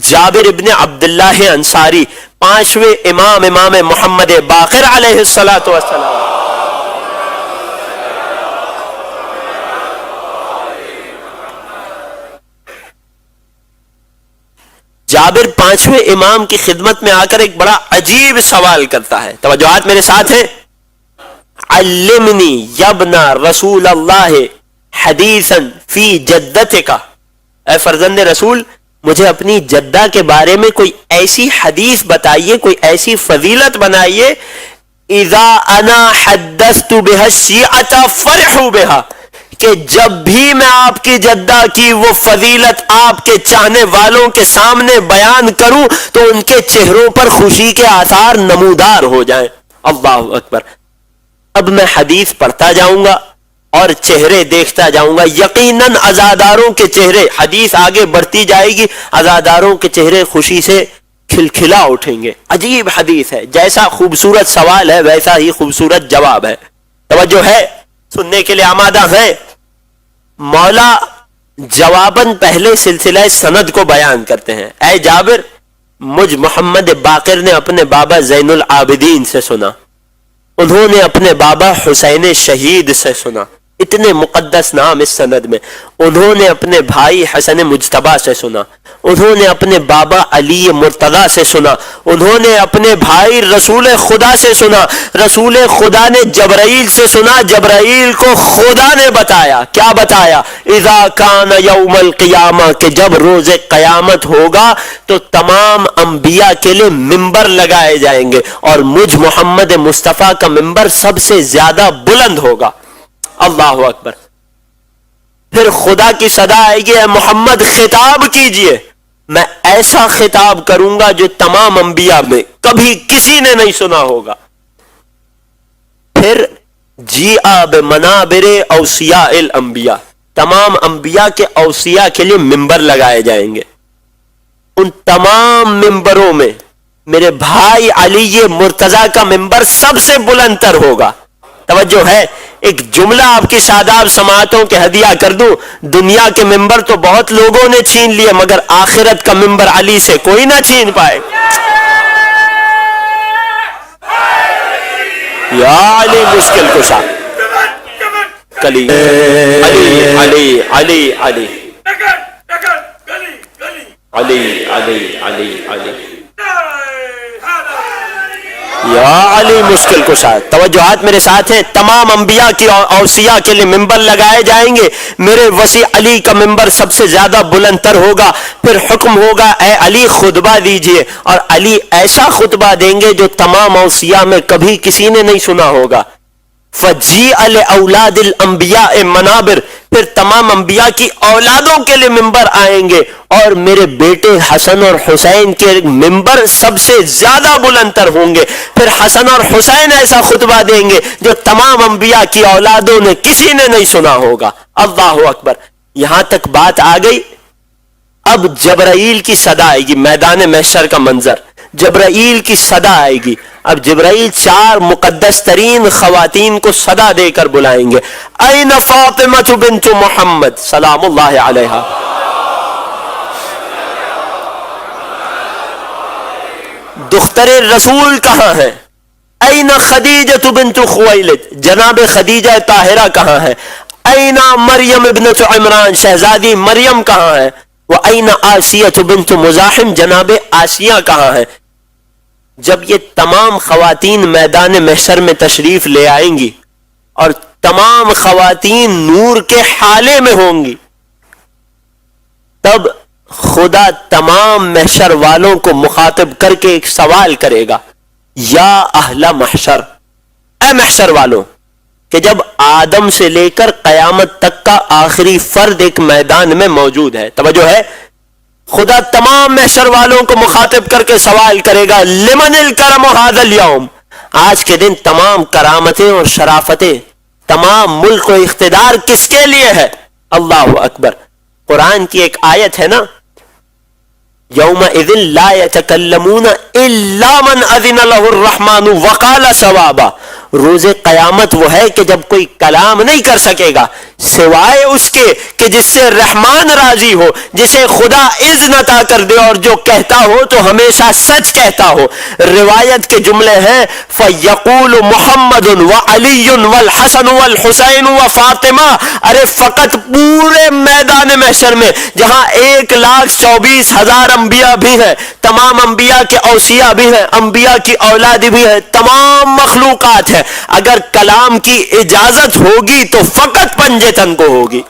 جابر ابن عبداللہ انصاری، پانچویں امام محمد باقر علیہ الصلوۃ والسلام. جابر پانچویں امام کی خدمت میں آ کر ایک بڑا عجیب سوال کرتا ہے. توجہات میرے ساتھ ہیں. علمنی یبن رسول اللہ حدیثا فی جدتک، اے فرزند رسول مجھے اپنی جدہ کے بارے میں کوئی ایسی حدیث بتائیے، کوئی ایسی فضیلت بنائیے، اذا انا حدثت بها الشیعۃ فرحوا بها، کہ جب بھی میں آپ کی جدہ کی وہ فضیلت آپ کے چاہنے والوں کے سامنے بیان کروں تو ان کے چہروں پر خوشی کے آثار نمودار ہو جائیں. اللہ اکبر. اب میں حدیث پڑھتا جاؤں گا اور چہرے دیکھتا جاؤں گا، یقیناً عزاداروں کے چہرے، حدیث آگے بڑھتی جائے گی، عزاداروں کے چہرے خوشی سے کھلکھلا اٹھیں گے. عجیب حدیث ہے. جیسا خوبصورت سوال ہے ویسا ہی خوبصورت جواب ہے. توجہ ہے؟ سننے کے لیے آمادہ ہیں؟ مولا جواباً پہلے سلسلہ سند کو بیان کرتے ہیں. اے جابر، مجھ محمد باقر نے اپنے بابا زین العابدین سے سنا، انہوں نے اپنے بابا حسین شہید سے سنا، اتنے مقدس نام اس سند میں. انہوں نے اپنے بھائی حسن مجتبیٰ سے سنا، انہوں نے اپنے بابا علی مرتضیٰ سے سنا، انہوں نے اپنے بھائی رسول خدا سے سنا، رسول خدا نے جبرائیل سے سنا، جبرائیل کو خدا نے بتایا. کیا بتایا؟ اذا کان یوم القیامہ، کہ جب روز قیامت ہوگا تو تمام انبیاء کے لیے ممبر لگائے جائیں گے اور مجھ محمد مصطفیٰ کا ممبر سب سے زیادہ بلند ہوگا. اللہ اکبر. پھر خدا کی صدا آئے گی، اے محمد خطاب کیجئے، میں ایسا خطاب کروں گا جو تمام انبیاء میں کبھی کسی نے نہیں سنا ہوگا. پھر جیء بمنابر اوصیاء الانبیاء، تمام انبیاء کے اوصیاء کے لیے ممبر لگائے جائیں گے. ان تمام ممبروں میں میرے بھائی علی مرتضیٰ کا ممبر سب سے بلند تر ہوگا. توجہ ہے؟ ایک جملہ آپ کی شاداب سماعتوں کے ہدیہ کر دوں. دنیا کے ممبر تو بہت لوگوں نے چھین لیے مگر آخرت کا ممبر علی سے کوئی نہ چھین پائے. یا علی مشکل کشا. علی علی علی علی علی علی علی علی علی یا علی مشکل کشا. توجہات میرے ساتھ ہیں. تمام انبیاء کی اوصیاء کے لیے ممبر لگائے جائیں گے. میرے وسیع علی کا ممبر سب سے زیادہ بلند تر ہوگا. پھر حکم ہوگا، اے علی خطبہ دیجئے، اور علی ایسا خطبہ دیں گے جو تمام اوصیاء میں کبھی کسی نے نہیں سنا ہوگا. فجیء لأولاد الانبیاء منابر، پھر تمام انبیاء کی اولادوں کے لیے ممبر آئیں گے اور میرے بیٹے حسن اور حسین کے ممبر سب سے زیادہ بلند تر ہوں گے. پھر حسن اور حسین ایسا خطبہ دیں گے جو تمام انبیاء کی اولادوں نے کسی نے نہیں سنا ہوگا. اللہ اکبر. یہاں تک بات آ گئی. اب جبرائیل کی صدا آئے گی. میدان محشر کا منظر، جبرائیل کی صدا آئے گی. اب جبرائیل چار مقدس ترین خواتین کو صدا دے کر بلائیں گے. این فاطمہ بنت محمد سلام اللہ علیہا، دختر رسول کہاں ہے؟ این خدیجہ بنت خویلد، جناب خدیجہ طاہرہ کہاں ہے؟ این مریم ابنت عمران، شہزادی مریم کہاں ہے؟ وَأَيْنَ آسیہ بنت مزاحم، جناب آسیہ کہاں ہے؟ جب یہ تمام خواتین میدان محشر میں تشریف لے آئیں گی اور تمام خواتین نور کے حالے میں ہوں گی، تب خدا تمام محشر والوں کو مخاطب کر کے ایک سوال کرے گا، یا اہل محشر، اے محشر والوں، کہ جب آدم سے لے کر قیامت تک کا آخری فرد ایک میدان میں موجود ہے. توجہ ہے؟ خدا تمام محشر والوں کو مخاطب کر کے سوال کرے گا، لمن الکرم ھذا اليوم، آج کے دن تمام کرامتیں اور شرافتیں، تمام ملک و اقتدار کس کے لیے ہے؟ اللہ اکبر. قرآن کی ایک آیت ہے نا، یومئذ لا یتکلمون الا من اذن له الرحمن وقال صوابا. روز قیامت وہ ہے کہ جب کوئی کلام نہیں کر سکے گا سوائے اس کے کہ جس سے رحمان راضی ہو، جسے خدا اذن عطا کر دے اور جو کہتا ہو تو ہمیشہ سچ کہتا ہو۔ روایت کے جملے ہیں فَيَقُولُ مُحَمَّدٌ وَعَلِيٌّ وَالْحَسَنُ وَالْحُسَيْنُ وَفَاطِمَةُ، ارے فقط پورے میدان محشر میں جہاں 1,24,000 انبیاء بھی ہیں، تمام انبیاء کے اوصیاء بھی ہیں، انبیاء کی اولاد بھی ہیں، تمام مخلوقات ہیں، اگر کلام کی اجازت ہوگی تو فقط پنجتن کو ہوگی۔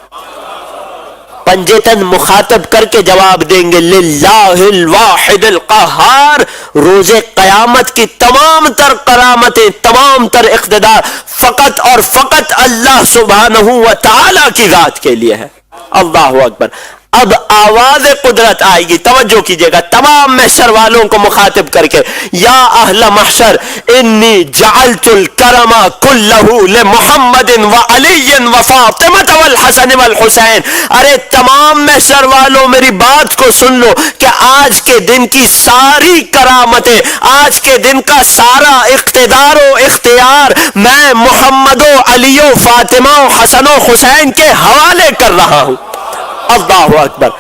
پنجتن مخاطب کر کے جواب دیں گے للہ الواحد القہار، روز قیامت کی تمام تر کرامتیں، تمام تر اقتدار فقط اور فقط اللہ سبحانہ و تعالی کی ذات کے لیے ہے۔ اللہ اکبر۔ اب آواز قدرت آئے گی، توجہ کیجئے گا، تمام محشر والوں کو مخاطب کر کے یا اہل محشر انی جعلت الکرم کلہ لمحمد وعلی وفاطمہ والحسن والحسین، ارے تمام محشر والوں میری بات کو سن لو کہ آج کے دن کی ساری کرامتیں، آج کے دن کا سارا اقتدار و اختیار میں محمد و علی و فاطمہ و حسن و حسین کے حوالے کر رہا ہوں۔ اللہ اکبر۔